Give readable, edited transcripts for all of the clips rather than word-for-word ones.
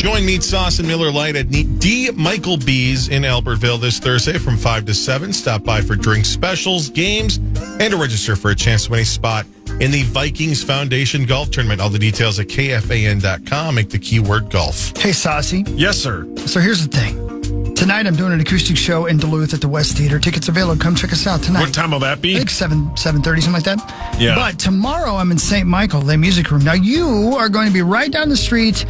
Join Meat Sauce and Miller Lite at D. Michael B's in Albertville this Thursday from 5 to 7. Stop by for drink specials, games, and to register for a chance to win a spot in the Vikings Foundation Golf Tournament. All the details at KFAN.com. Make the keyword golf. Hey, Saucy. Yes, sir. So here's the thing. Tonight I'm doing an acoustic show in Duluth at the West Theater. Tickets available. Come check us out tonight. What time will that be? I think 7:30, something like that. Yeah. But tomorrow I'm in St. Michael, the music room. Now you are going to be right down the street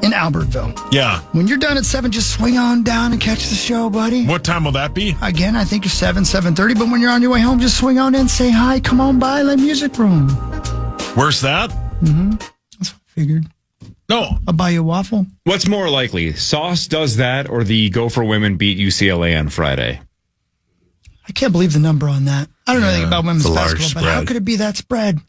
in Albertville. Yeah. When you're done at 7, just swing on down and catch the show, buddy. What time will that be? Again, I think it's 7:30. But when you're on your way home, just swing on in, say hi, come on by, the music room. Where's that? That's what I figured. No. I'll buy you a waffle. What's more likely, Sauce does that or the Gopher women beat UCLA on Friday? I can't believe the number on that. I don't know anything about women's it's a large basketball, but how spread. could it be that spread?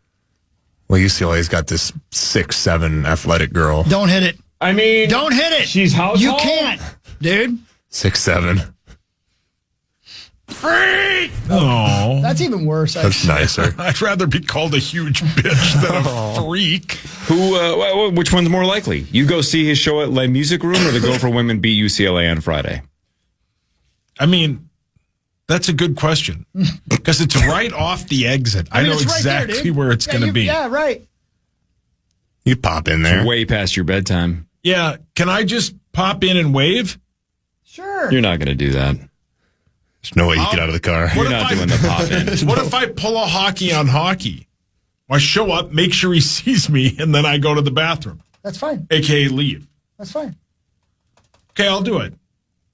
Well, UCLA's got this 6'7" athletic girl. Don't hit it. I mean, Don't hit it. She's how You tall? can't, dude. 6'7". Freak! Oh. That's even worse. That's nicer. I'd rather be called a huge bitch than a freak. Which one's more likely? You go see his show at Le Music Room or the Gopher women beat UCLA on Friday? I mean, that's a good question because it's right off the exit. I mean, know it's right there, exactly dude. where it's going to be. Yeah, right. You pop in there. Way past your bedtime. Yeah. Can I just pop in and wave? Sure. You're not going to do that. There's no way you get out of the car. What You're if not I- doing the pop in. What if I pull a hockey on hockey? I show up, make sure he sees me, and then I go to the bathroom, That's fine. a.k.a. leave. That's fine. Okay, I'll do it.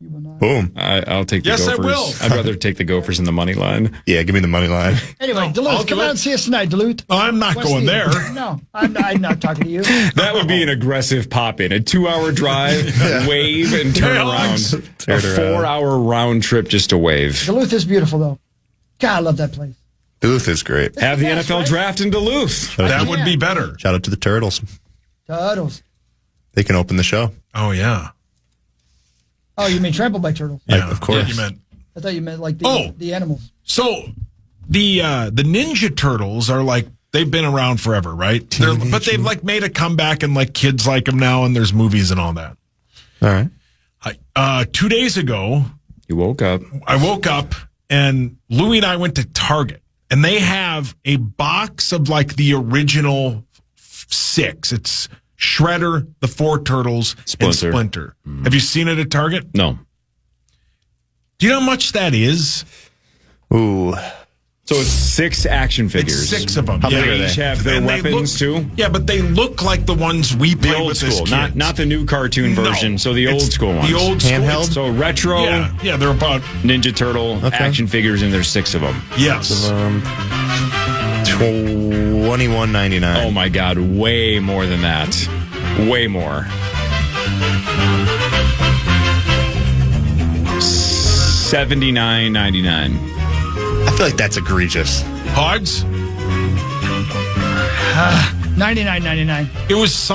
You will not. Boom. I'll take the Yes, I Gophers. will. I'd rather take the Gophers in the money line. Yeah, give me the money line. Anyway, I'll Duluth, do come out it. and see us tonight, Duluth. I'm not West going Theater. there. No, I'm not talking to you. That would be an aggressive pop in. A 2-hour drive, wave, and turn Hey, around. Alex. A Turn around. 4-hour round trip just to wave. Duluth is beautiful, though. God, I love that place. Duluth is great. Have the Yes, NFL right? draft in Duluth. That would be better. Shout out to the Turtles. Turtles. They can open the show. Oh, yeah. Oh, you mean trampled by turtles? Yeah, of course. You meant. I thought you meant like the animals. So the Ninja Turtles are like, they've been around forever, right? But they've like made a comeback and like kids like them now and there's movies and all that. All right. 2 days ago, You woke up. I woke up and Louie and I went to Target and they have a box of like the original 6. It's Shredder, the 4 Turtles, and Splinter. Splinter. Have you seen it at Target? No. Do you know how much that is? Ooh. So it's 6 action figures. It's 6 of them. How They big are each they? have their And they weapons look- too. Yeah, but they look like the ones we The played old with as school, kids. not the new cartoon version. No, So the old it's school ones. The old school. Handheld? So retro Yeah, they're about, Ninja Turtle action figures, and there's 6 of them. yes. $21.99. Oh my God, way more than that. Way more. $79.99. I feel like that's egregious. Hogs? $99.99. It was,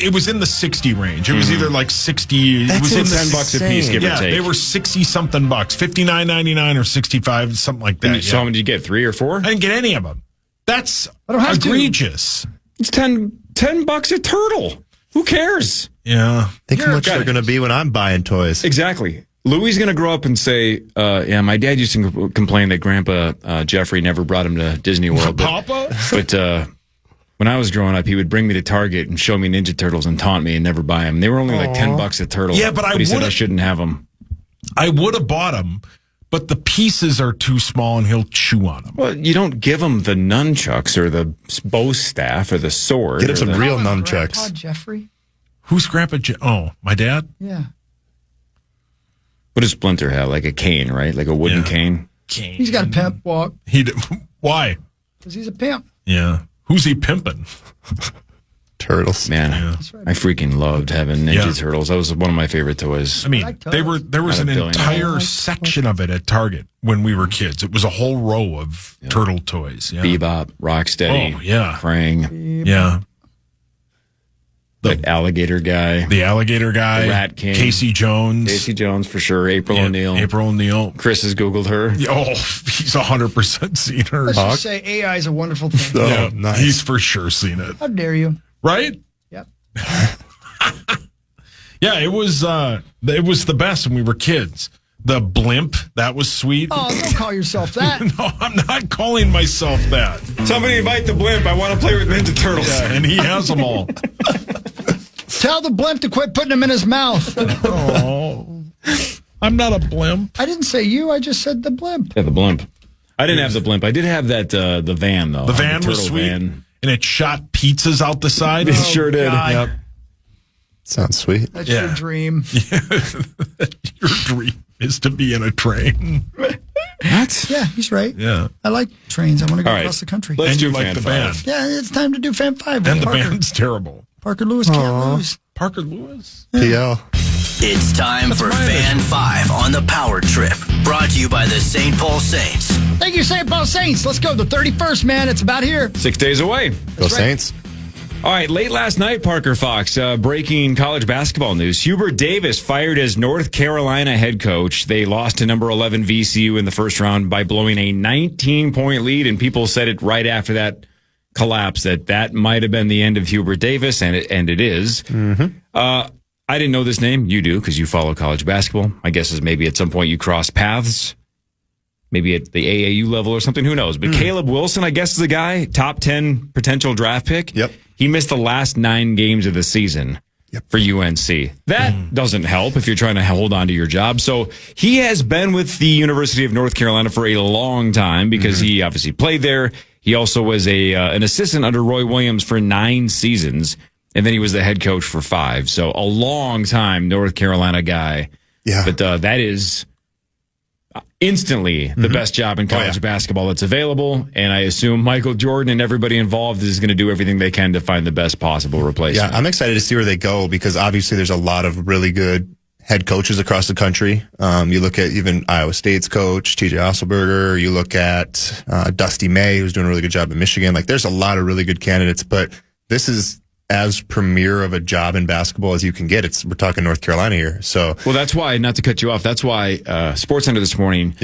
it was in the 60 range. It was either like 60, it was in the $10 a piece, give or yeah, take. they were 60 something bucks, $59.99 or 65, something like that. So how Yeah. many did you get? 3 or 4? I didn't get any of them. That's I don't have to. egregious. It's $10 a turtle. Who cares? Yeah. Think how much they're going to be when I'm buying toys. Exactly. Louis going to grow up and say, yeah, my dad used to complain that Grandpa Jeffrey never brought him to Disney World. Papa? But when I was growing up, he would bring me to Target and show me Ninja Turtles and taunt me and never buy them. They were only like $10 a turtle. Yeah, but he said I would've- shouldn't have them. I would have bought them, but the pieces are too small and he'll chew on them. Well, you don't give him the nunchucks or the bow staff or the sword. Get him or some the- real Grandpa nunchucks. Jeffrey? Who's Grandpa Oh, my dad? Yeah. What does Splinter have? Like a cane, right? Like a wooden Yeah. cane? He's got a pimp walk Why? because he's a pimp. Yeah. Who's he pimping? Turtles. Man, right. I freaking loved having Ninja Yeah. Turtles. That was one of my favorite toys. I mean, like there was Not an a billion. entire section of it at Target when we were kids. It was a whole row of turtle toys. Yeah. Bebop, Rocksteady, Oh, yeah. Krang, Yeah. the alligator guy, The alligator guy. The Rat King. Casey Jones. Casey Jones for sure, April Yeah, O'Neil. April O'Neil. Chris has Googled her. Oh, he's 100% seen her. Let's just say AI is a wonderful thing. Oh, Yeah, nice. he's for sure seen it. How dare you? Right? Yep. Yeah, it was the best when we were kids. The blimp, that was sweet. Oh, don't call yourself that. No, I'm not calling myself that. Somebody invite the blimp. I want to play with Ninja Turtles. Yeah, and he has them all. Tell the blimp to quit putting them in his mouth. Oh, I'm not a blimp. I didn't say you. I just said the blimp. Yeah, the blimp. I didn't have the blimp. I did have that the van though. The van the was sweet, van. and it shot pizzas out the side. It sure did. God. Yep. Sounds sweet. That's your dream. Your dream is to be in a train. What? Yeah, he's right. Yeah. I like trains. I want to go All right. across the country. Let's And do you like Fan the 5. band. Yeah, it's time to do Fan 5 with And the Parker. band's terrible. Parker Lewis can't lose. Parker Lewis? PL. It's time for Fan 5 on the Power Trip. Brought to you by the St. Paul Saints. Thank you, St. Paul Saints. Let's go. The 31st, man. It's about here. 6 days away. Go Saints. All right, late last night, Parker Fox, breaking college basketball news. Hubert Davis fired as North Carolina head coach. They lost to number 11 VCU in the first round by blowing a 19-point lead, and people said it right after that collapse that might have been the end of Hubert Davis, and it is. Mm-hmm. I didn't know this name. You do, because you follow college basketball. My guess is maybe at some point you crossed paths. Maybe at the AAU level or something. Who knows? But Caleb Wilson, I guess, is the guy. Top 10 potential draft pick. Yep. He missed the last 9 games of the season for UNC. That doesn't help if you're trying to hold on to your job. So he has been with the University of North Carolina for a long time because he obviously played there. He also was an assistant under Roy Williams for 9 seasons. And then he was the head coach for 5. So a long time North Carolina guy. Yeah. But that is instantly the best job in college basketball that's available. And I assume Michael Jordan and everybody involved is going to do everything they can to find the best possible replacement. Yeah, I'm excited to see where they go because obviously there's a lot of really good head coaches across the country. You look at even Iowa State's coach, TJ Osselberger. You look at Dusty May, who's doing a really good job in Michigan. Like, there's a lot of really good candidates, but this is as premier of a job in basketball as you can get. We're talking North Carolina here. So, well, that's why, not to cut you off, that's why SportsCenter this morning,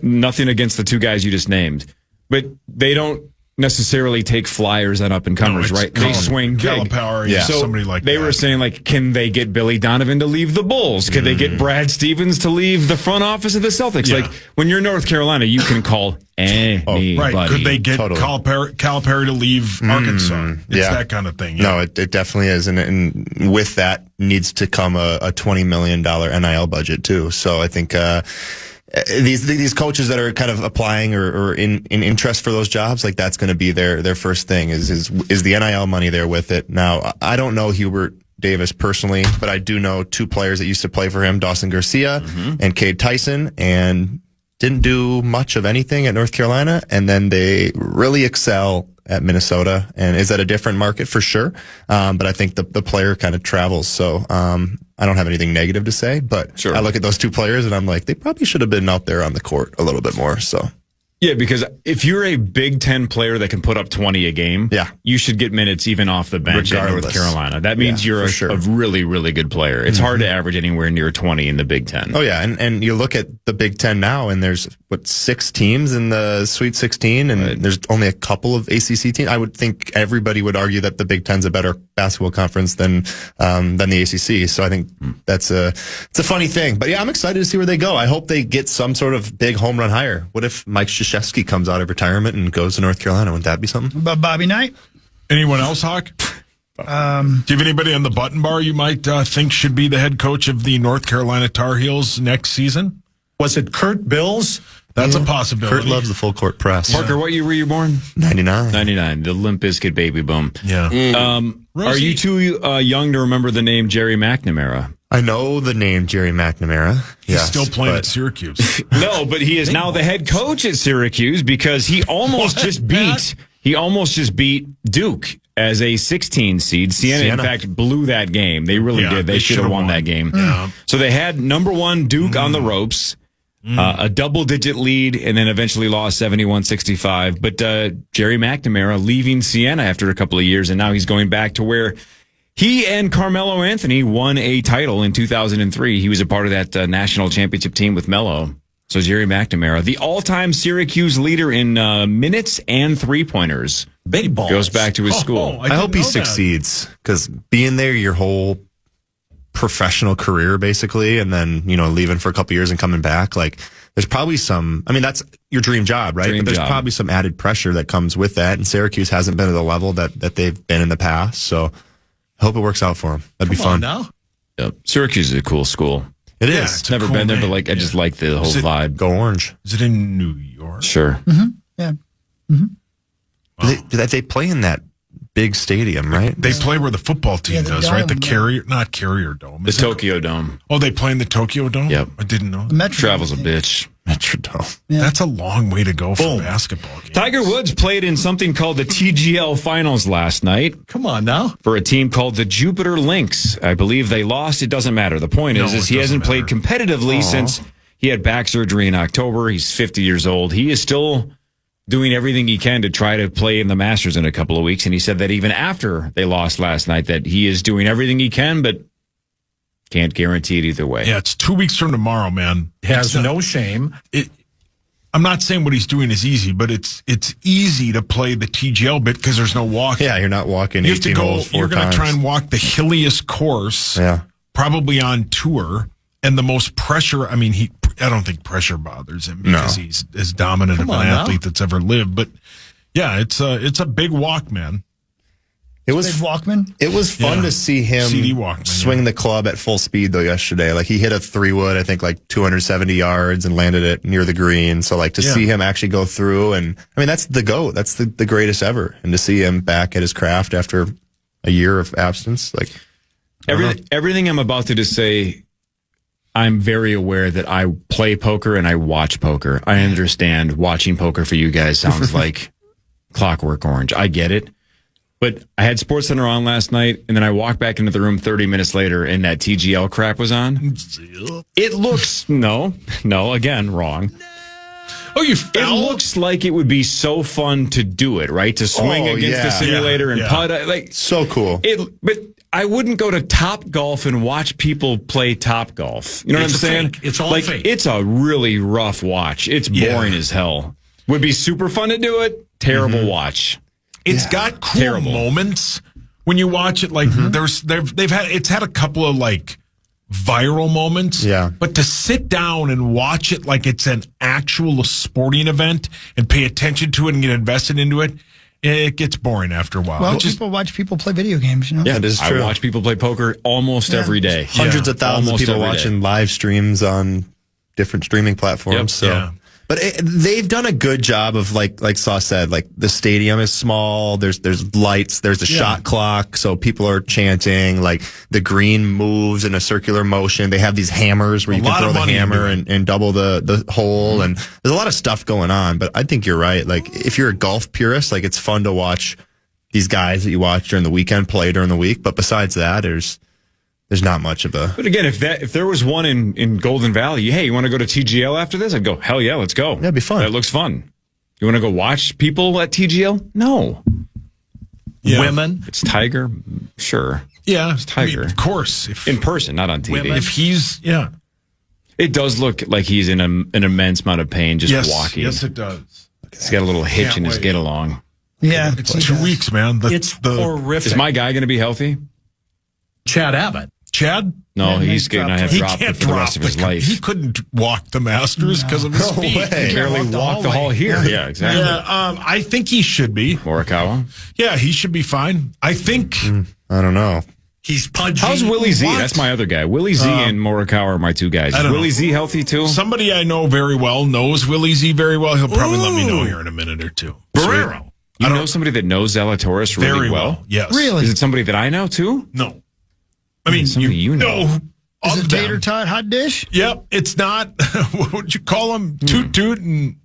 nothing against the 2 guys you just named, but they don't necessarily take flyers on up-and-comers, right? They swing big. So somebody like they that. were saying, like, can they get Billy Donovan to leave the Bulls? Could they get Brad Stevens to leave the front office of the Celtics? Yeah. Like, when you're North Carolina, you can call anybody. Right. Could they get Calipari to leave Arkansas? It's that kind of thing. Yeah. No, it definitely is. And with that needs to come a $20 million NIL budget too. So I think, these coaches that are kind of applying or in interest for those jobs, like that's going to be their first thing is the NIL money there with it. Now, I don't know Hubert Davis personally, but I do know 2 players that used to play for him, Dawson Garcia and Cade Tyson, and didn't do much of anything at North Carolina. And then they really excel at Minnesota, and is that a different market for sure. But I think the player kind of travels. So, I don't have anything negative to say, but I look at those 2 players and I'm like, they probably should have been out there on the court a little bit more. So. Yeah, because if you're a Big Ten player that can put up 20 a game, you should get minutes even off the bench at North Carolina. That means you're a really, really good player. It's hard to average anywhere near 20 in the Big Ten. Oh, yeah. And you look at the Big Ten now, and there's, 6 teams in the Sweet 16, and there's only a couple of ACC teams. I would think everybody would argue that the Big Ten's a better basketball conference than the ACC. So I think it's a funny thing. But, yeah, I'm excited to see where they go. I hope they get some sort of big home run hire. What if Mike Krzyzewski comes out of retirement and goes to North Carolina? Wouldn't that be something? About Bobby Knight? Anyone else, Hawk? Do you have anybody on the button bar you might think should be the head coach of the North Carolina Tar Heels next season? Was it Kurt Bills? That's a possibility. Kurt loves the full court press. Parker, what year were you born? 99. 99, the Limp Bizkit baby boom. Yeah. Are you too young to remember the name Jerry McNamara? I know the name Jerry McNamara. He's still playing at Syracuse. No, but he is now the head coach at Syracuse because he almost just beat Duke as a 16 seed. Siena, in fact, blew that game. They really did. They should have won that game. Yeah. So they had number 1 Duke on the ropes. A double-digit lead, and then eventually lost 71-65. But Jerry McNamara leaving Siena after a couple of years, and now he's going back to where he and Carmelo Anthony won a title in 2003. He was a part of that national championship team with Melo. So Jerry McNamara, the all-time Syracuse leader in minutes and three-pointers. Big balls. Goes back to his school. I hope he succeeds, because being there your whole professional career basically, and then, leaving for a couple years and coming back, like there's probably that's your dream job, right? But there's probably some added pressure that comes with that. And Syracuse hasn't been at the level that they've been in the past. So I hope it works out for them. That'd be fun. Now? Yep. Syracuse is a cool school. It Yeah, is. it's a Never cool been there, name. but I just like the whole vibe. Go Orange. Is it in New York? Sure. Yeah. They play in that big stadium, right? They play where the football team the does, right? The dome, not Carrier Dome. The Is it? Tokyo Dome. Oh, they play in the Tokyo Dome? Yep. I didn't know. The Metro Travel's a bitch. Metrodome. That's a long way to go for basketball games. Tiger Woods played in something called the TGL Finals last night Come on now. for a team called the Jupiter Lynx. I believe they lost. It doesn't matter. The point No, is it he hasn't doesn't played competitively since he had back surgery in October. He's 50 years old. He is still doing everything he can to try to play in the Masters in a couple of weeks. And he said that even after they lost last night, that he is doing everything he can, but can't guarantee it either way. Yeah, it's 2 weeks from tomorrow, man. Has no shame. I'm not saying what he's doing is easy, but it's easy to play the TGL bit because there's no walking. Yeah, you're not walking You have to 18 go. holes 4 You're going times. to try and walk the hilliest course, probably on tour, and the most pressure. I mean, I don't think pressure bothers him because he's as dominant of an athlete that's ever lived. But yeah, it's a big walk, man. It was Big Walkman. It was fun to see him CD Walkman, swing the club at full speed though yesterday. Like he hit a 3-wood, I think like 270 yards and landed it near the green. So like to see him actually go through, and I mean that's the GOAT. That's the greatest ever. And to see him back at his craft after a year of absence, like Everything I'm about to just say, I'm very aware that I play poker and I watch poker. I understand watching poker for you guys sounds like Clockwork Orange. I get it. But I had SportsCenter on last night, and then I walked back into the room 30 minutes later, and that TGL crap was on. It looks again wrong. Oh, you It fell? looks like it would be so fun to do it, right? To swing against the simulator and putt. Like so cool. But I wouldn't go to Top Golf and watch people play Top Golf. You know what I'm saying? fake. It's all like fake. it's a really rough watch. It's boring as hell. Would be super fun to do it. Terrible watch. It's got cool moments when you watch it. Like it's had a couple of like viral moments. Yeah. But to sit down and watch it like it's an actual sporting event and pay attention to it and get invested into it, it gets boring after a while. Well, It just- people watch people play video games, you know? Yeah, it is true. I watch people play poker almost every day. Hundreds of thousands of Almost people every watching day. live streams on different streaming platforms. Yep. So, Yeah. but they've done a good job of like Saw said, like the stadium is small. There's lights. There's a shot clock, so people are chanting. Like the green moves in a circular motion. They have these hammers where you lot can throw of the money hammer into and double the hole. And there's a lot of stuff going on. But I think you're right. Like if you're a golf purist, like it's fun to watch these guys that you watch during the weekend play during the week. But besides that, there's not much of a. But again, if there was one in Golden Valley, hey, you want to go to TGL after this? I'd go, hell yeah, let's go. That'd be fun. That looks fun. You want to go watch people at TGL? No. Yeah. Women. It's Tiger? Sure. Yeah. Tiger. Of course. If, In person, not on TV. if he's, It does look like he's in an immense amount of pain just yes, walking. Yes, it does. He's got a little hitch Can't in his wait. get along. Yeah. It's 2 weeks, man. It's horrific. Is my guy going to be healthy? Chad Abbott. Chad? No, Yeah, he's he's going to dropped have He dropped it can't for the drop rest of his the. life. He couldn't walk the Masters because of his speed. way. barely walk the walk the hall hallway. here. Yeah, exactly. Yeah, I think he should be. Morikawa. Yeah, he should be fine. I think. I don't know. He's pudgy. How's Willie Z? What? That's my other guy. Willie Z and Morikawa are my two guys. I Is don't Willie know. Z healthy too? Somebody I know very well knows Willie Z very well. He'll probably let me know here in a minute or two. Barrero. You know somebody that knows Zalatoris really Very well? well. Yes. Really? Is it somebody that I know too? No. I mean, Somebody you know. Is of it them. tater tot hot dish? Yep. It's not, what would you call him? Toot Toot and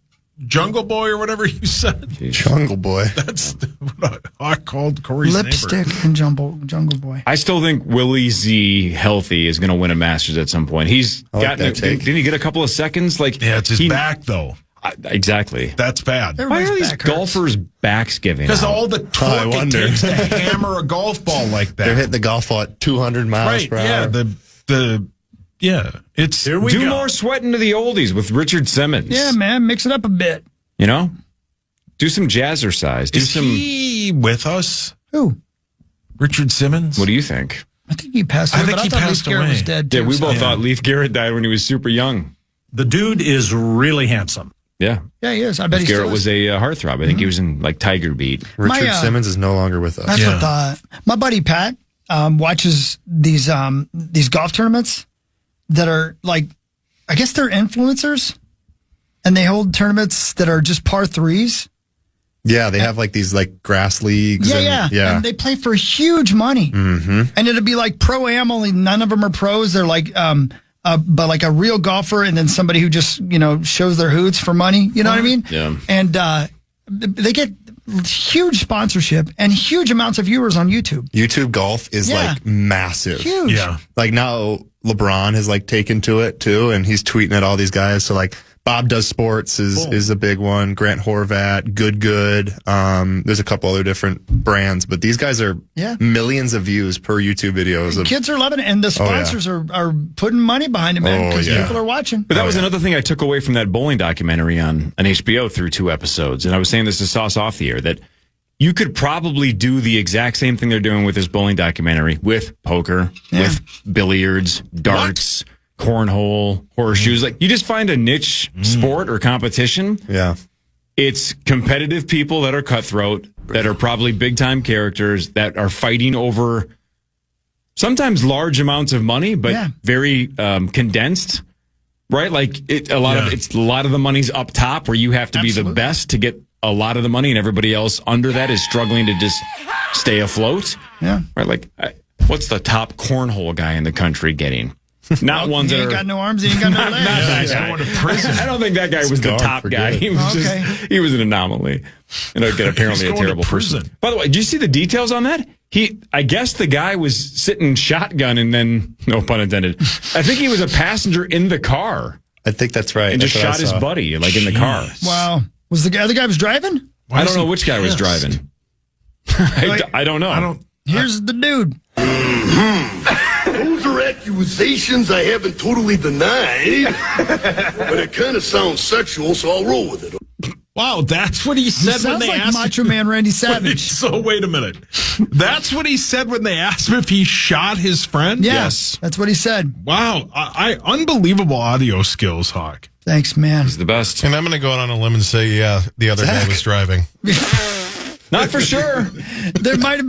Jungle Boy or whatever you said. Jungle Boy. That's what I called Corey's Lipstick neighbor. and Jungle Boy. I still think Willie Z healthy is going to win a Masters at some point. He's I like gotten. that take. Didn't he get a couple of seconds? Like Yeah, it's his back, though. Exactly. That's bad. Why Everybody's are these back hurts. golfers' backs giving Because out? all the I torque it wonder. takes to hammer a golf ball like that. They're hitting the golf ball at 200 miles right. per Yeah. hour. It's Here we Do go. more sweating to the oldies with Richard Simmons. Yeah, man, mix it up a bit. You know, do some jazzercise. Do Is some. he with us? Who? Richard Simmons? What do you think? I think he passed away. I think but he thought passed Leif Garrett away. was dead too. Yeah, we both thought Leif Garrett died when he was super young. The dude is really handsome. Yeah. Yeah, he is. I bet Leif he Garrett still was is. a heartthrob. I think he was in like Tiger Beat. Richard Simmons is no longer with us. That's what my buddy Pat watches these golf tournaments that are like, I guess they're influencers, and they hold tournaments that are just par threes. Yeah, they have like these like grass leagues. Yeah. And they play for huge money. Mm-hmm. And it'll be like pro-am, only none of them are pros. They're like, but like a real golfer and then somebody who just, shows their hoots for money. You know what I mean? Yeah. And they get huge sponsorship and huge amounts of viewers on YouTube. YouTube golf is like massive. Huge. Yeah. Like now LeBron has like taken to it too, and he's tweeting at all these guys. So like Bob Does Sports is a big one. Grant Horvat, Good. There's a couple other different brands, but these guys are millions of views per YouTube videos. Kids are loving it, and the sponsors are putting money behind it, man, because people are watching. But that was another thing I took away from that bowling documentary on HBO through 2 episodes. And I was saying this to Sauce off the air, that you could probably do the exact same thing they're doing with this bowling documentary with poker, with billiards, darts, cornhole, horseshoes. Like, you just find a niche sport or competition. Yeah. It's competitive people that are cutthroat, that are probably big-time characters, that are fighting over sometimes large amounts of money, but very condensed, right? Like, a lot of the money's up top, where you have to be the best to get a lot of the money, and everybody else under that is struggling to just stay afloat. Yeah. Right? Like, what's the top cornhole guy in the country getting? Not ones that ain't got no arms, he ain't got no legs. Going to prison. I don't think that guy was the top guy. He was he was an anomaly. And apparently a terrible person. By the way, did you see the details on that? I guess the guy was sitting shotgun, and then, no pun intended, I think he was a passenger in the car. I think that's right. And just shot his buddy, like, in the car. Wow. Was the other guy was driving? I don't know which guy was driving. I don't know. Here's the dude. Those are accusations I haven't totally denied, but it kind of sounds sexual, so I'll roll with it. Wow, that's what he said when they asked. Macho Man Randy Savage. So wait a minute. That's what he said when they asked him if he shot his friend? Yes. That's what he said. Wow. Unbelievable audio skills, Hawk. Thanks, man. He's the best. And I'm going to go out on a limb and say, the other guy was driving. Not for sure. He might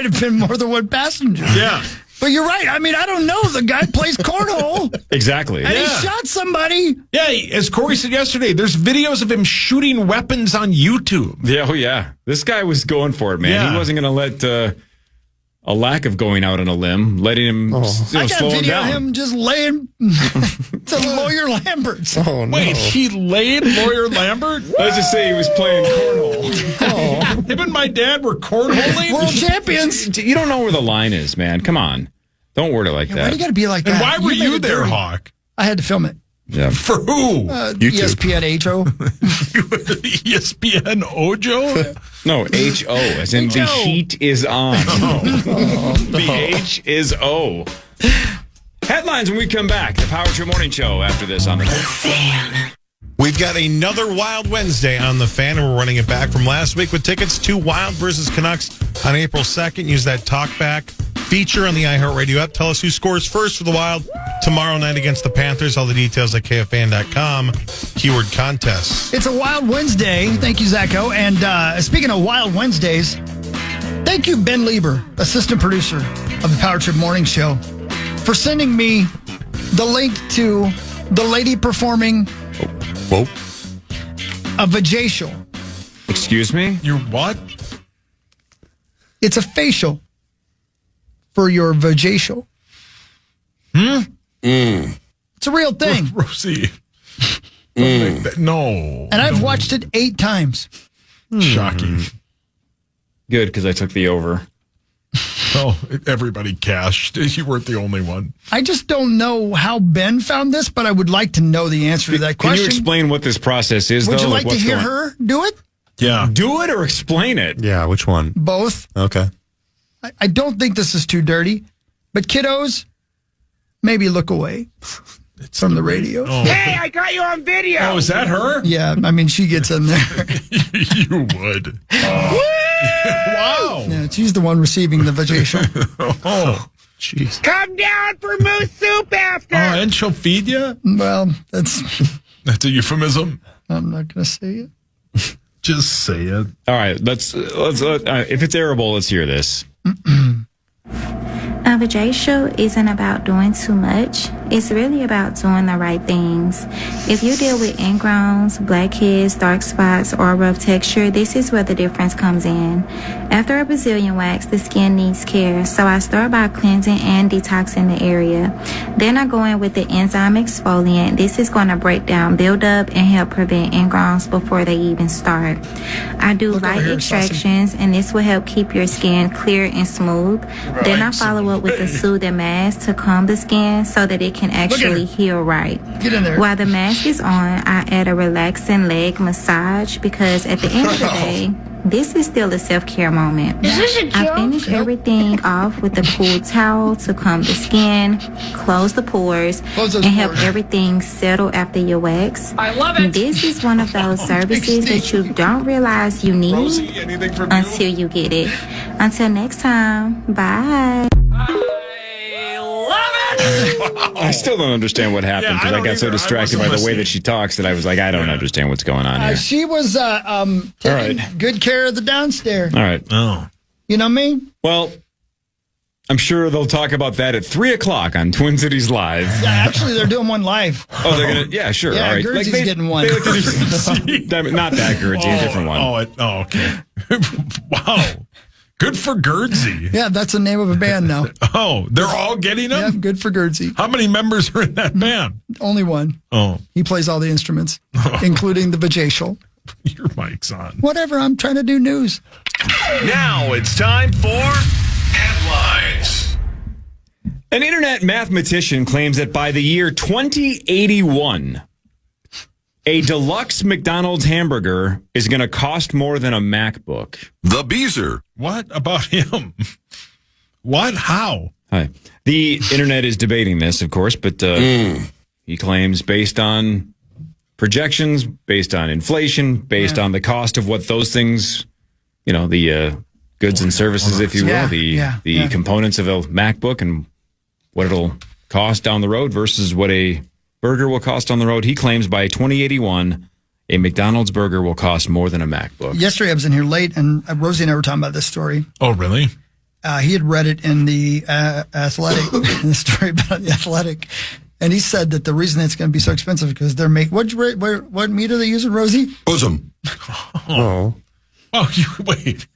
have been more than one passenger. Yeah. But you're right. I mean, I don't know. The guy plays cornhole. Exactly. And he shot somebody. Yeah, as Cory said yesterday, there's videos of him shooting weapons on YouTube. Yeah, yeah. This guy was going for it, man. Yeah. He wasn't going to let a lack of going out on a limb, letting him I got slow a him video down. of him just laying to Lawyer Lambert's. Oh, no. Wait, he laid Lawyer Lambert? Let's just say he was playing cornhole. Him and my dad were cornholing? World champions. You don't know where the line is, man. Come on. Don't word it like that. Why do you got to be like that? And why were you made it there, dirty. Hawk? I had to film it. Yeah. For who? ESPN HO. ESPN Ojo? No, H-O, as in the heat is on. The H is O. Headlines when we come back. The Power Trip Morning Show after this on the Fan. We've got another Wild Wednesday on the Fan, and we're running it back from last week with tickets to Wild versus Canucks on April 2nd. Use that talkback feature on the iHeartRadio app. Tell us who scores first for the Wild tomorrow night against the Panthers. All the details at KFAN.com. Keyword contests. It's a Wild Wednesday. Thank you, Zacho. And speaking of Wild Wednesdays, thank you, Ben Lieber, assistant producer of the Power Trip Morning Show, for sending me the link to the lady performing a vajacial. Excuse me? Your what? It's a facial for your vajacial. It's a real thing. Rosie. Don't make that. No. And I've watched it 8 times. Shocking. Good, because I took the over. Oh, everybody cashed. You weren't the only one. I just don't know how Ben found this, but I would like to know the answer to that question. Can you explain what this process is, Would though? you like to what's hear going- her do it? Yeah. Do it or explain it? Yeah, which one? Both. Okay. I don't think this is too dirty, but kiddos, maybe look away from the radio. Oh. Hey, I got you on video. Oh, is that her? Yeah, I mean, she gets in there. You would. Wow. Yeah, she's the one receiving the vajacial. Oh. Jeez. Come down for moose soup after. Oh, and she'll feed you? Well, that's a euphemism. I'm not going to say it. Just say it. All right, let's if it's arable, let's hear this. A vajayjal isn't about doing too much. It's really about doing the right things. If you deal with ingrowns, blackheads, dark spots, or rough texture, this is where the difference comes in. After a Brazilian wax, the skin needs care, so I start by cleansing and detoxing the area. Then I go in with the enzyme exfoliant. This is going to break down buildup and help prevent ingrowns before they even start. I do light extractions, and this will help keep your skin clear and smooth. Then I follow up with a soothing mask to calm the skin so that it can actually heal right. Get in there. While the mask is on, I add a relaxing leg massage because at the end of the day, this is still a self-care moment. Is this a joke? I finish everything off with a cool towel to calm the skin, close the pores, and help everything settle after your wax. I love it. This is one of those services that you don't realize you need Rosie, anything from until you get it. Until next time, bye. I still don't understand what happened because I got so distracted by the way that she talks that I was like, I don't understand what's going on here. She was taking good care of the downstairs. All right. Oh. You know what I mean? Well, I'm sure they'll talk about that at 3:00 on Twin Cities Live. Yeah, actually, they're doing one live. Oh, they're gonna. Yeah, sure. Yeah, all right. Guernsey's getting one. They like to do, not that Guernsey, a different one. Oh, okay. Wow. Good for Guernsey. Yeah, that's the name of a band now. Oh, they're all getting them? Yeah, good for Guernsey. How many members are in that band? Only one. Oh. He plays all the instruments, including the vajayjal. Your mic's on. Whatever, I'm trying to do news. Now it's time for headlines. An internet mathematician claims that by the year 2081, a deluxe McDonald's hamburger is going to cost more than a MacBook. The Beezer. What about him? What? How? Hi. The internet is debating this, of course, but he claims based on projections, based on inflation, based on the cost of what those things, the goods and services, if you will, the components of a MacBook and what it'll cost down the road versus what a burger will cost on the road. He claims by 2081, a McDonald's burger will cost more than a MacBook. Yesterday I was in here late, and Rosie and I were talking about this story. Oh, really? He had read it in the Athletic, in the story about the Athletic, and he said that the reason it's going to be so expensive because they're making what meat are they using, Rosie? Bosom. Oh, wait.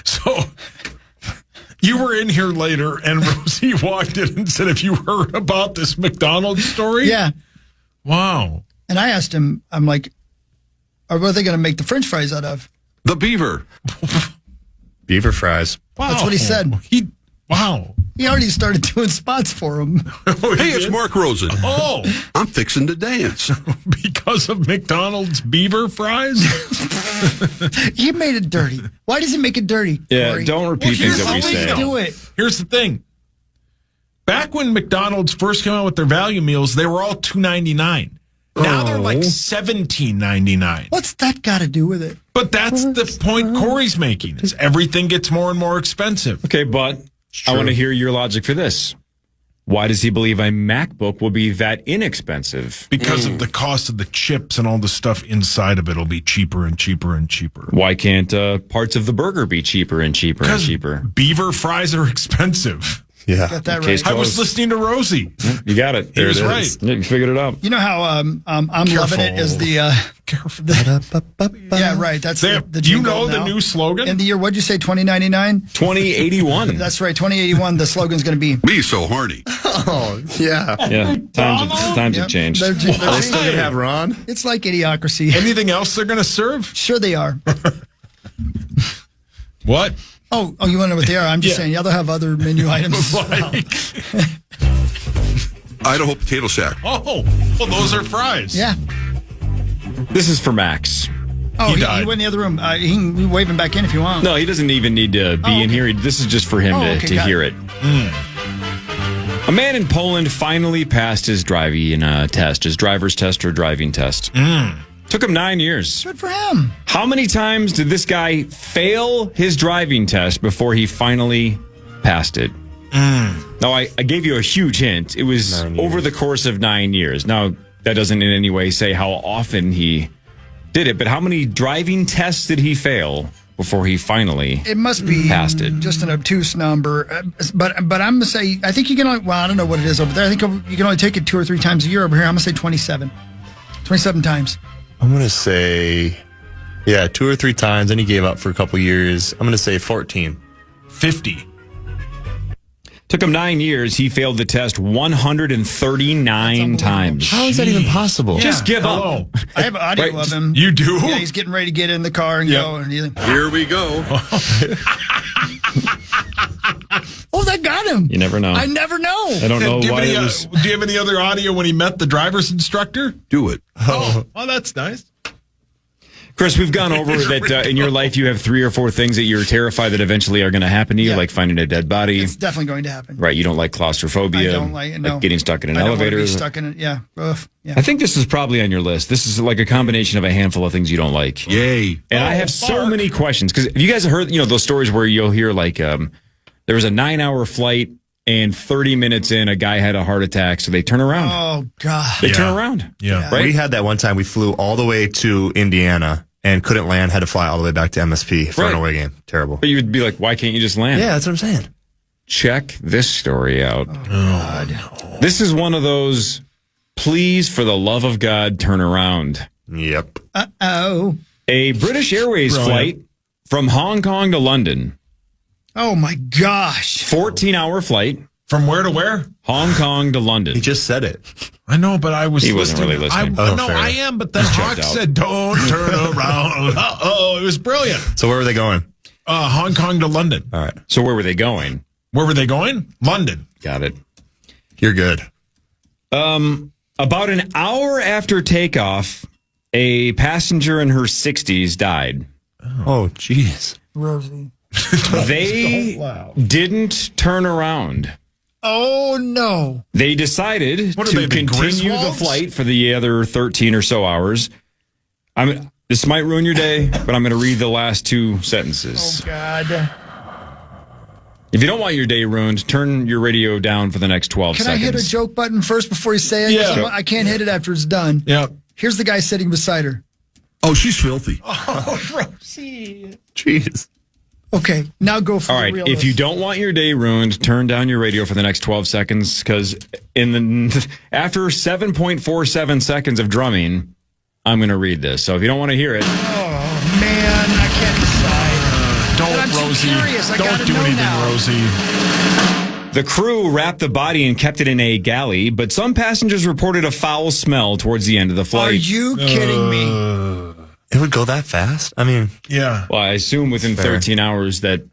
So you were in here later, and Rosie walked in and said, "Have you heard about this McDonald's story?" Yeah. Wow. And I asked him, I'm like, what are they going to make the French fries out of? The Beaver. Beaver fries. Wow. That's what he said. Wow. He already started doing spots for him. Hey, it's Mark Rosen. Oh. I'm fixing to dance. Because of McDonald's beaver fries? He made it dirty. Why does he make it dirty? Yeah, Corey? don't repeat things that we say. Do it. Here's the thing. Back when McDonald's first came out with their value meals, they were all $2.99. Now they're like $17.99. What's that got to do with it? But that's the point Corey's making, is everything gets more and more expensive. Okay, but I want to hear your logic for this. Why does he believe a MacBook will be that inexpensive? Because of the cost of the chips and all the stuff inside of it will be cheaper and cheaper and cheaper. Why can't parts of the burger be cheaper and cheaper and cheaper? Beaver fries are expensive. Yeah. Got that right. I was listening to Rosie. You got it. He was right. Yeah, you figured it out. You know how I'm loving it is the Careful. yeah, right. That's the do you jingle know the now. new slogan? In the year, what'd you say, 2099? 2081. That's right, 2081. The slogan's going to be Me so horny. Oh, yeah. Yeah, times have changed. They're They still gonna have Ron? It's like Idiocracy. Anything else they're going to serve? Sure they are. What? Oh, you want to know what they are? I'm just saying, they'll have other menu items as well. Idaho Potato Shack. Oh, well, those are fries. Yeah. This is for Max. Oh, he died. went in the other room. He can wave him back in if you want. No, he doesn't even need to be in here. This is just for him to hear it. A man in Poland finally passed his driving test, his driver's test or driving test. Took him 9 years. Good for him. How many times did this guy fail his driving test before he finally passed it? Now, I gave you a huge hint. It was over the course of 9 years. Now, that doesn't in any way say how often he did it, but how many driving tests did he fail before he finally It must be passed it? just an obtuse number. But I'm going to say, I think you can only, well, I don't know what it is over there. I think you can only take it 2 or 3 times a year. Over here, I'm going to say 27. 27 times. I'm going to say, 2 or 3 times. Then he gave up for a couple years. I'm going to say 14. 50. Took him 9 years. He failed the test 139 times. How is that even possible? Just give up. I have audio of him. You do? Yeah, he's getting ready to get in the car and go. And Here we go. oh, that got him. You never know. I never know. I don't know why it was. Do you have any other audio when he met the driver's instructor? Do it. Oh, that's nice. Chris, we've gone over that in your life you have 3 or 4 things that you're terrified that eventually are going to happen to you, like finding a dead body. It's definitely going to happen. Right, you don't like claustrophobia. I don't like getting stuck in an I don't elevator. want to be stuck in it. Yeah. Ugh. Yeah. I think this is probably on your list. This is like a combination of a handful of things you don't like. Yay. And I have so many questions because if you guys have heard, those stories where you'll hear like there was a 9-hour flight and 30 minutes in, a guy had a heart attack, so they turn around. Oh God. They turn around. Yeah. Right? We had that one time. We flew all the way to Indiana and couldn't land, had to fly all the way back to MSP for an away game. Terrible. But you would be like, why can't you just land? Yeah, that's what I'm saying. Check this story out. Oh, God. This is one of those, please, for the love of God, turn around. Yep. Uh-oh. A British Airways flight from Hong Kong to London. Oh, my gosh. 14-hour flight. From where to where? Hong Kong to London. He just said it. I know, but I was He wasn't really listening. I am, but then Hawk said, don't turn around. Uh-oh, it was brilliant. So where were they going? Hong Kong to London. All right. So where were they going? Where were they going? London. Got it. You're good. About an hour after takeoff, a passenger in her 60s died. Oh, jeez. Rosie. They didn't turn around. Oh, no. They decided to continue the flight for the other 13 or so hours. This might ruin your day, but I'm going to read the last 2 sentences. Oh, God. If you don't want your day ruined, turn your radio down for the next 12 seconds. Can I hit a joke button first before you say it? Yeah. I can't hit it after it's done. Yeah. Here's the guy sitting beside her. Oh, she's filthy. Oh, Rosie. Jeez. Okay, now go for All the right, real if you don't want your day ruined, turn down your radio for the next 12 seconds because after 7.47 seconds of drumming, I'm going to read this. So if you don't want to hear it. Oh, man, I can't decide. Don't, Rosie. Don't do anything, Rosie. The crew wrapped the body and kept it in a galley, but some passengers reported a foul smell towards the end of the flight. Are you kidding me? It would go that fast? I mean, yeah. Well, I assume within 13 hours that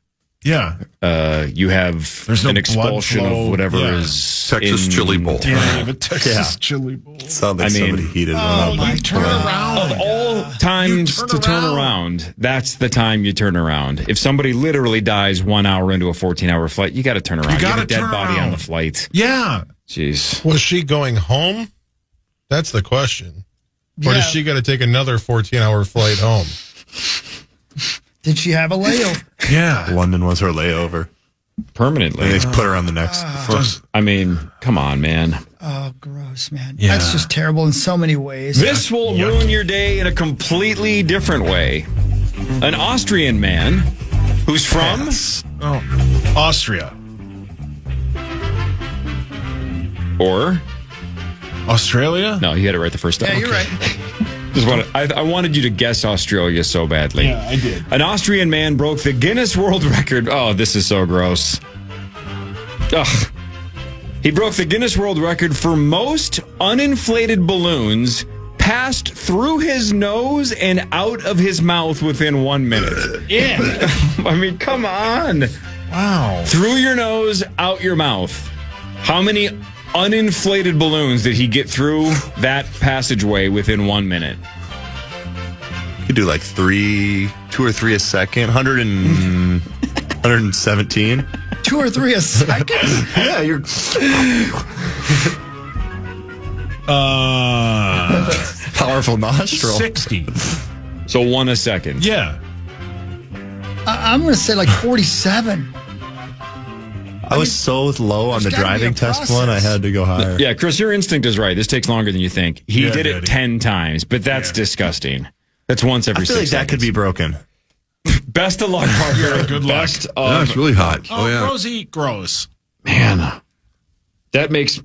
you have an expulsion of whatever is Texas chili bowl. Yeah, the Texas chili bowl. It sounds like somebody heated one up. Turn around. Of all times to turn around, that's the time you turn around. If somebody literally dies 1 hour into a 14-hour flight, you got to turn around. You have a dead body on the flight. Yeah. Jeez. Was she going home? That's the question. Or does she got to take another 14-hour flight home? Did she have a layover? Yeah. London was her layover. Permanently. And they put her on the next. I mean, come on, man. Oh, gross, man. Yeah. That's just terrible in so many ways. This will ruin your day in a completely different way. An Austrian man who's from Austria. Or Australia? No, you had it right the first time. Yeah, you're right. I wanted you to guess Australia so badly. Yeah, I did. An Austrian man broke the Guinness World Record. Oh, this is so gross. Ugh. He broke the Guinness World Record for most uninflated balloons passed through his nose and out of his mouth within 1 minute. Yeah. I mean, come on. Wow. Through your nose, out your mouth. How many uninflated balloons did he get through that passageway within 1 minute? You could do like 2 or 3 a second, 117. 2 or 3 a second? Yeah, you're. Powerful nostril. 60. So 1 a second. Yeah. I'm going to say like 47. I was so low on the driving test one, I had to go higher. Yeah, Chris, your instinct is right. This takes longer than you think. He did it 10 times, but that's disgusting. That's once every 6 seconds. That could be broken. Best of luck, Parker. Yeah, good luck. It's really hot. Oh, yeah. Rosie, gross. Man, that makes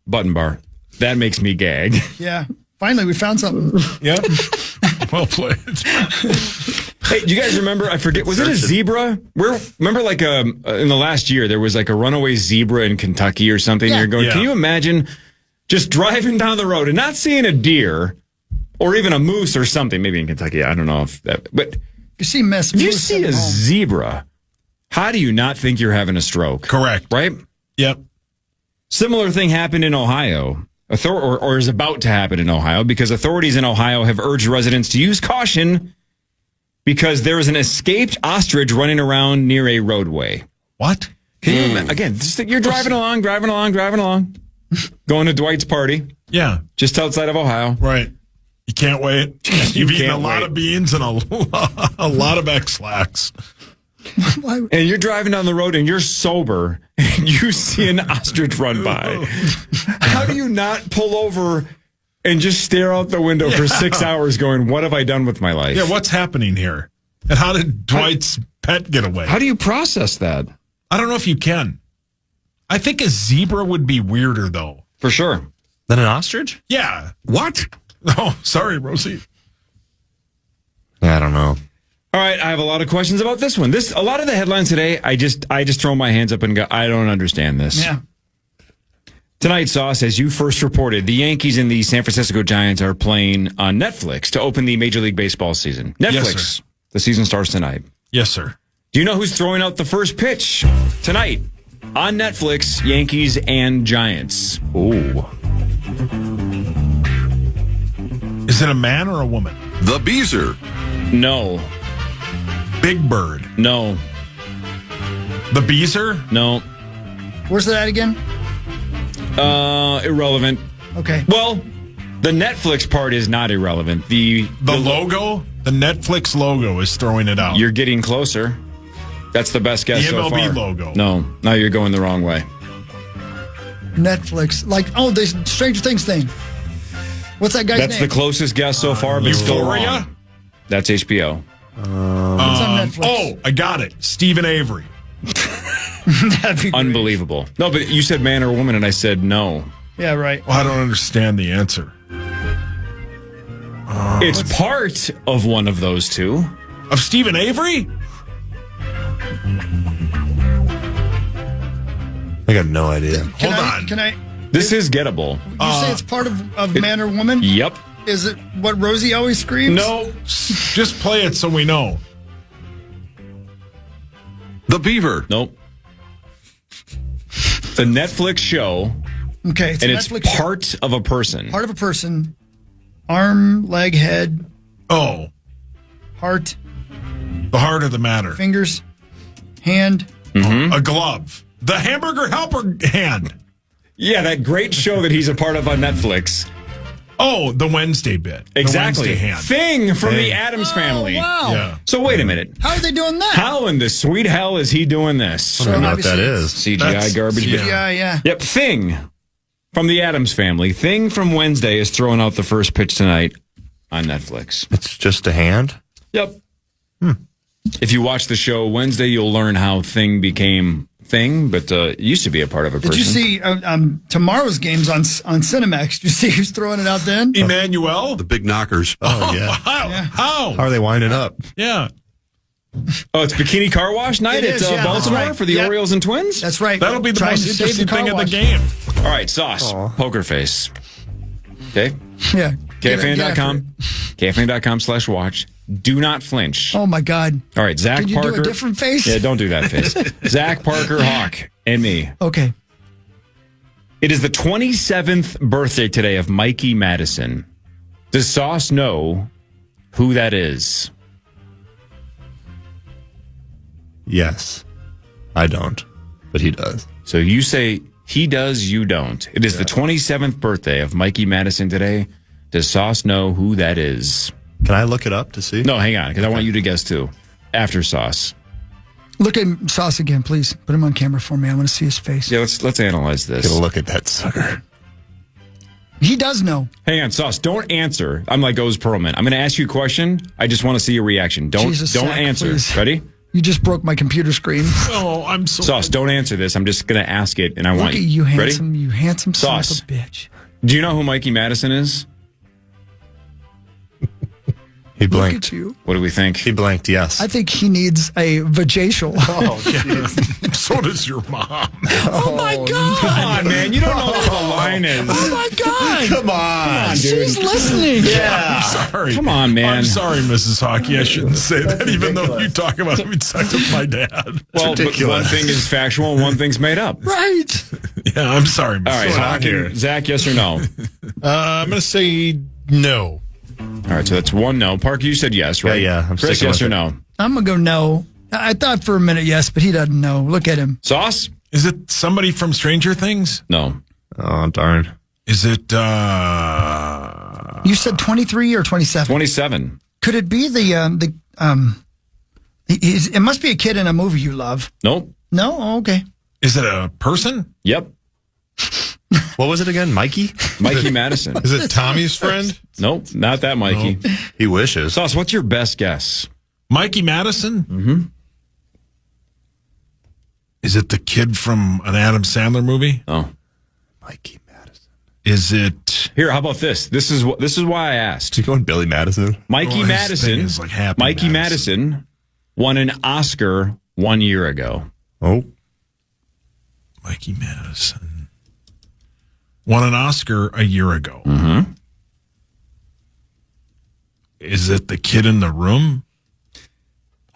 button bar. That makes me gag. Yeah. Finally, we found something. Yep. Well played. Hey, do you guys remember? I forget. Was it a zebra? Remember, like in the last year, there was like a runaway zebra in Kentucky or something. Yeah. You're going. Yeah. Can you imagine just driving down the road and not seeing a deer or even a moose or something? Maybe in Kentucky. I don't know if that. But You see Miss. if you see a zebra, how do you not think you're having a stroke? Correct. Right? Yep. Similar thing happened in Ohio. Or is about to happen in Ohio because authorities in Ohio have urged residents to use caution because there is an escaped ostrich running around near a roadway. What? Again, you're driving along, going to Dwight's party. Yeah. Just outside of Ohio. Right. You can't wait. You've eaten a lot of beans and a lot of X-Lax. And you're driving down the road and you're sober and you see an ostrich run by. How do you not pull over and just stare out the window for 6 hours going, what have I done with my life? Yeah, what's happening here? And how did Dwight's pet get away? How do you process that? I don't know if you can. I think a zebra would be weirder, though. For sure. Than an ostrich? Yeah. What? Oh, sorry, Rosie. I don't know. All right, I have a lot of questions about this one. A lot of the headlines today, I just throw my hands up and go, I don't understand this. Yeah. Tonight, Sauce, as you first reported, the Yankees and the San Francisco Giants are playing on Netflix to open the Major League Baseball season. Netflix. Yes, sir. The season starts tonight. Yes, sir. Do you know who's throwing out the first pitch tonight on Netflix? Yankees and Giants. Ooh. Is it a man or a woman? The Beezer. No. Big Bird. No. The Beezer? No. Where's that at again? Irrelevant. Okay. Well, the Netflix part is not irrelevant. The logo? The Netflix logo is throwing it out. You're getting closer. That's the best guess the so far. MLB logo. No. Now you're going the wrong way. Netflix. Like, the Stranger Things thing. What's that guy's name? That's the closest guess so far, but still Euphoria? wrong. That's HBO. It's on Netflix. Oh, I got it. Stephen Avery. That'd be great. Unbelievable. No, but you said man or woman, and I said no. Yeah, right. Well, I don't understand the answer. It's part of one of those two. Of Stephen Avery? I got no idea. Hold on. Can I? This is gettable. You say it's part of man or woman? Yep. Is it what Rosie always screams? No. Just play it so we know. The Beaver. Nope. The Netflix show. Okay, it's and a it's Netflix show. part of a person. Part of a person. Arm, leg, head, Oh, heart, the heart of the matter. fingers, hand. A glove. The hamburger helper hand. Yeah, that great show that he's a part of on Netflix. Oh, the Wednesday bit. Exactly. The Wednesday hand. Thing from the Addams Family. Wow. Yeah. So wait a minute. How are they doing that? How in the sweet hell is he doing this? I don't know what that obviously is. CGI garbage. yeah. Yeah. Yep, Thing from the Addams Family. Thing from Wednesday is throwing out the first pitch tonight on Netflix. It's just a hand? Yep. If you watch the show Wednesday, you'll learn how Thing became Thing, but it used to be a part of a person. Did you see tomorrow's games on Cinemax? Did you see who's throwing it out then? Emmanuel? The big knockers. Oh, yeah. How? How are they winding up? Yeah. Oh, it's Bikini Car Wash night It at is, yeah, Baltimore that's right. for the Yep. Orioles and Twins? That's right. That'll be the Trying most to save interesting car thing of the wash. game. All right, Sauce, Poker Face. Okay? Yeah. KFAN.com. KFAN.com/watch. Do not flinch. Oh, my God. All right, Zach Did you Parker. do a different face? Yeah, don't do that face. Zach Parker, Hawk, and me. Okay. It is the 27th birthday today of Mikey Madison. Does Sauce know who that is? Yes. I don't, but he does. So you say he does, you don't. It is the 27th birthday of Mikey Madison today. Does Sauce know who that is? Can I look it up to see? No, hang on, because I want you to guess too. After Sauce. Look at Sauce again, please. Put him on camera for me. I want to see his face. Yeah, let's analyze this. Get a look at that sucker. He does know. Hang on, Sauce. Don't answer. I'm like Oz Perlman. I'm going to ask you a question. I just want to see your reaction. Don't Zach, answer. please. Ready? You just broke my computer screen. Oh, I'm so. Sauce, don't answer this. I'm just going to ask it, and I want Look at you, Ready? handsome son Sauce. of a bitch. Do you know who Mikey Madison is? He Look blinked. at you. What do we think? He blinked, yes. I think he needs a vajacial. Oh, jeez. So does your mom. Oh my God. Come on, man. You don't know what the line is. Oh my God. Come on, She's listening. I'm sorry. Come on, man. I'm sorry, Mrs. Hockey. I shouldn't say that, even though you talk about having sex with my dad. Well, but one thing is factual and one thing's made up. Right. Yeah, I'm sorry, Mrs. All right, Hockey. Zach, yes or no? I'm going to say no. All right, so that's 1 no. Parker, you said yes, right? Yeah, I'm Chris, sticking yes with or it. no? I'm going to go no. I thought for a minute yes, but he doesn't know. Look at him. Sauce? Is it somebody from Stranger Things? No. Oh, darn. Is it, You said 23 or 27? 27. Could it be it must be a kid in a movie you love. Nope. No? Oh, okay. is it a person? Yep. What was it again? Mikey? Mikey Madison. Is it Tommy's friend? Nope, not that Mikey. No. He wishes. Sauce, what's your best guess? Mikey Madison? Mm-hmm. Is it the kid from an Adam Sandler movie? Oh. Mikey Madison. Is it... Here, how about this? This is why I asked. You going Billy Madison? Mikey his Madison. thing is like Happy Mikey Madison won an Oscar 1 year ago. Oh. Mikey Madison. Won an Oscar a year ago. Mm-hmm. Is it the kid in the room?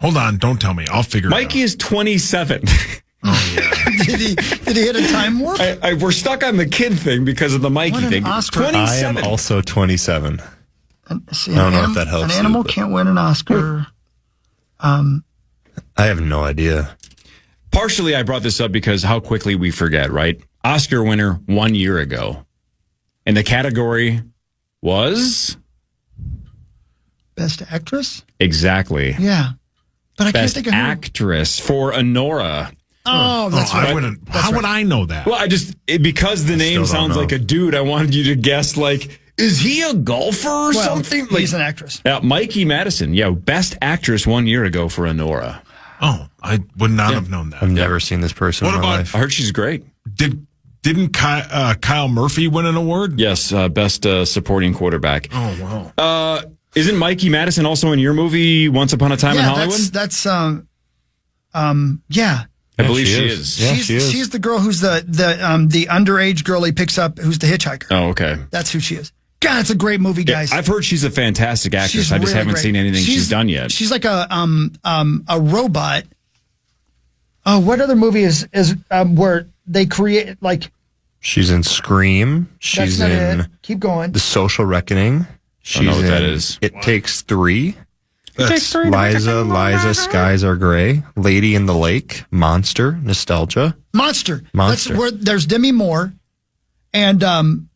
Hold on, don't tell me. I'll figure Mikey it is 27. Oh, yeah. Did he hit a time warp? We're stuck on the kid thing because of the Mikey What an thing. Oscar. 27. I am also 27. See, I don't know if that helps An you, animal but- can't win an Oscar. I have no idea. Partially, I brought this up because how quickly we forget, right? Oscar winner 1 year ago. And the category was? Best actress? Exactly. Yeah. But I Best can't think of who. actress for Honora. Oh, that's right. I wouldn't. How would I know that? Well, because the name still don't sounds know. like a dude, I wanted you to guess, like, is he a golfer or something? He's an actress. Mikey Madison, best actress 1 year ago for Honora. Oh, I would not have known that. I've never seen this person What in my about- life. I heard she's great. Didn't Kyle Murphy win an award? Yes, best supporting quarterback. Oh, wow. Isn't Mikey Madison also in your movie Once Upon a Time in Hollywood? That's I believe she is. Yeah, she is. She's the girl who's the underage girl he picks up who's the hitchhiker. Oh, okay. That's who she is. God, it's a great movie, guys. I've heard she's a fantastic actress. She's I just really haven't great. seen anything she's done yet. She's like a robot. Oh, what other movie is where they create like? She's in Scream. She's That's not in it. Keep going. The Social Reckoning. She's know what that in is. It Takes Three. That's, Liza, Skies Are Gray. Lady in the Lake. Monster. Nostalgia. Monster. Monster. That's where there's Demi Moore, and then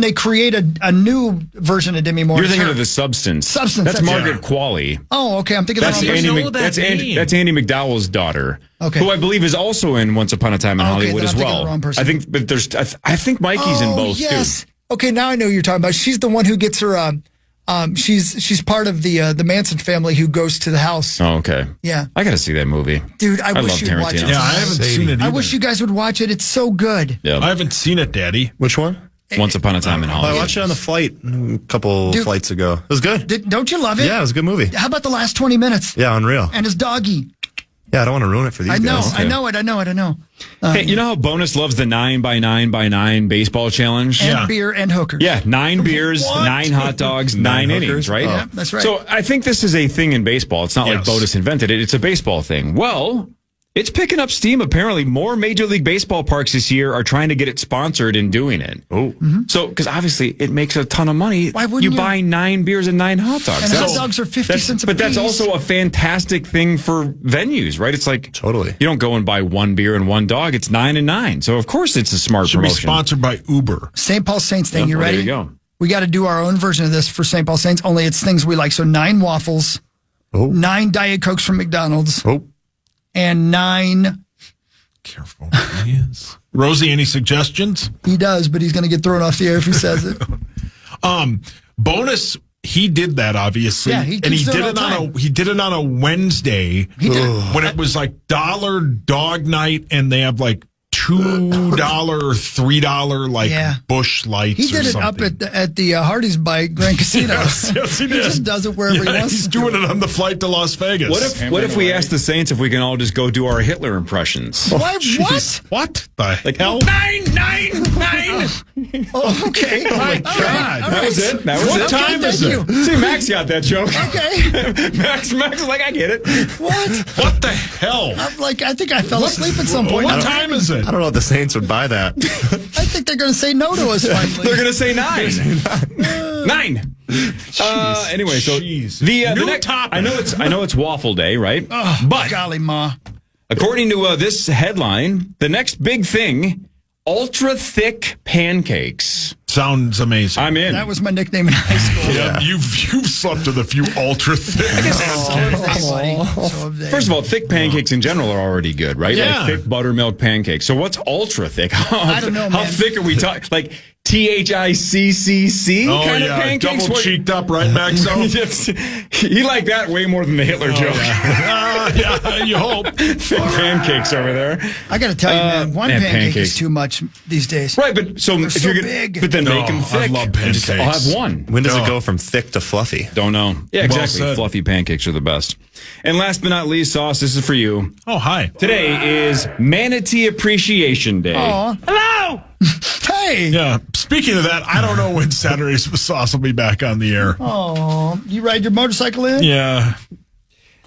they create a new version of Demi Moore. You're It's thinking her. of The Substance. Substance, That's that's Margaret it. Qualley. Oh, okay. I'm thinking That's of Andy. know that name. That's Andy McDowell's daughter. Okay. Who I believe is also in Once Upon a Time in Okay, Hollywood then as I'm thinking of well. the wrong person. I think, but there's. I think Mikey's in both yes. too. Okay, now I know who you're talking about. She's the one who gets her. She's part of the Manson family who goes to the house. Oh, okay. Yeah, I got to see that movie. dude, I wish love you'd watch it. Tarantino. yeah, I haven't seen it either. I wish you guys would watch it. It's so good. Yeah. I haven't seen it, Daddy. Which one? Once Upon a Time in I Hollywood. watched it on the flight a couple Dude. flights ago. It was good. Don't you love it? Yeah, it was a good movie. How about the last 20 minutes? Yeah, unreal. And his doggy. Yeah, I don't want to ruin it for these I know, guys. I know. Hey, you know how Bonus loves the 9x9x9 baseball challenge? And beer and hookers. Yeah, 9 beers, What? 9 hot dogs, 9 innings, hookers? right? Yeah, that's right. So I think this is a thing in baseball. It's not like Yes. Bonus invented it. It's a baseball thing. Well, it's picking up steam. Apparently, more Major League Baseball parks this year are trying to get it sponsored and doing it. Oh. So, because obviously it makes a ton of money. Why wouldn't you? buy 9 beers and 9 hot dogs? And That's- hot dogs are 50 cents a But that's piece. also a fantastic thing for venues, right? It's like Totally. you don't go and buy 1 beer and 1 dog. It's 9 and 9. So of course it's a smart Should be promotion. sponsored by Uber. St. Paul Saints thing. Yeah, You well, ready? there you go. We got to do our own version of this for St. Paul Saints, only it's things we like. So 9 waffles, 9 Diet Cokes from McDonald's, and 9... Careful, please. Rosie, any suggestions? He does, but he's going to get thrown off the air if he says it. Bonus, he did that, obviously. Yeah, he and he keeps did doing it it all the on he did it on a Wednesday when it was like dollar dog night, and they have like $2 or $3 like Bush Lights. He did or it something. up at the Hardee's by Grand Casino. yes, he did. He just does it wherever he wants. He's doing it on the flight to Las Vegas. What if we ask the Saints if we can all just go do our Hitler impressions? What? What the like hell? 999. Oh, okay. Oh my God. That was it. That was What it. time is it? See, Max got that joke. Okay. Max is like, I get it. What the hell? I'm like, I think I fell asleep at some point. What time is it? I don't know if the Saints would buy that. I think they're going to say no to us finally. They're going to say 9. 9. Anyway, so the next topic. I know it's Waffle Day, right? Oh, but golly, ma. According to this headline, the next big thing, ultra thick pancakes. Sounds amazing. I'm in. That was my nickname in high school. Yeah, you've slept with a few ultra thick. First of all, thick pancakes in general are already good, right? Yeah. Like thick buttermilk pancakes. So what's ultra thick? I don't know, How man. thick are we talking? Like THICCC Oh kind of yeah, pancakes? double cheeked up, right, Maxo? He liked that way more than the Hitler joke. Yeah, you hope. Thick pancakes over there. I got to tell you, man, one man, pancake pancakes. is too much these days. Right, but so They're if so you're gonna, big. but then No, make them thick. I love and just, pancakes. I'll have one. When does it go from thick to fluffy? Don't know. Yeah, Well exactly. said. Fluffy pancakes are the best. And last but not least, Sauce, this is for you. Oh, hi. Today is Manatee Appreciation Day. Aw. Hello! Hey! Yeah, speaking of that, I don't know when Saturdays with Sauce will be back on the air. Oh, you ride your motorcycle in? Yeah.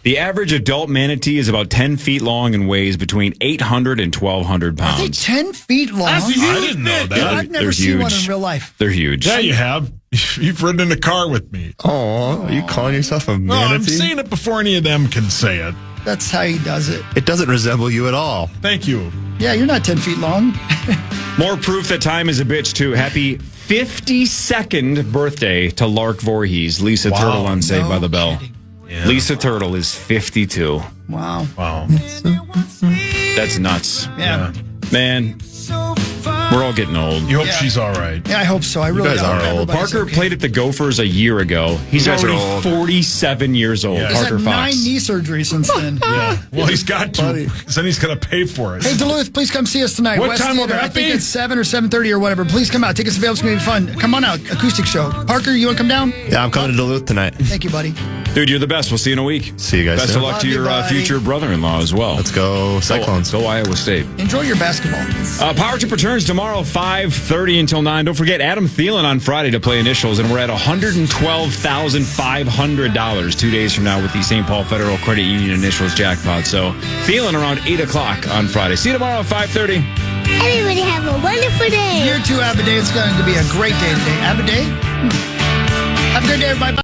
The average adult manatee is about 10 feet long and weighs between 800 and 1,200 Are they pounds. 10 feet long? I didn't know that. I've never They're seen one huge. in real life. They're huge. Yeah, you have. You've ridden in a car with me. Oh, are you calling yourself a No, I'm manatee? saying it before any of them can say it. That's how he does it. It doesn't resemble you at all. Thank you. Yeah, you're not 10 feet long. More proof that time is a bitch, too. Happy 52nd birthday to Lark Voorhees, Lisa Turtle on Saved by the Bell. kidding. Yeah. Lisa Turtle is 52. Wow. Wow. That's nuts. Yeah. Man, we're all getting old. You hope Yeah. she's all right. Yeah, I hope so. I really guys hope are old. everybody's Parker okay. played at the Gophers a year ago. He's You guys are already old. 47 years old. Yeah. He's Parker had 9 Fox. knee surgeries since then. Yeah. Well, he's got to. Because then he's going to pay for it. Hey, Duluth, please come see us tonight. What West time will Theater. that I think be? it's 7 or 7:30 or whatever. Please come out. Tickets available. It's going to be fun. Come on out. Acoustic show. Parker, you want to come down? Yeah, I'm coming to Duluth tonight. Thank you, buddy. Dude, you're the best. We'll see you in a week. See you guys Best soon. of luck to Love your you, buddy. future brother-in-law as well. Let's go Cyclones. Go Iowa State. Enjoy your basketball. Power Trip returns tomorrow, 5:30 until 9. Don't forget Adam Thielen on Friday to play initials, and we're at $112,500 2 days from now with the St. Paul Federal Credit Union initials jackpot. So Thielen around 8 o'clock on Friday. See you tomorrow at 5:30. Everybody have a wonderful day. You too, Abiday. It's going to be a great day today. Abiday? Have a good day, everybody.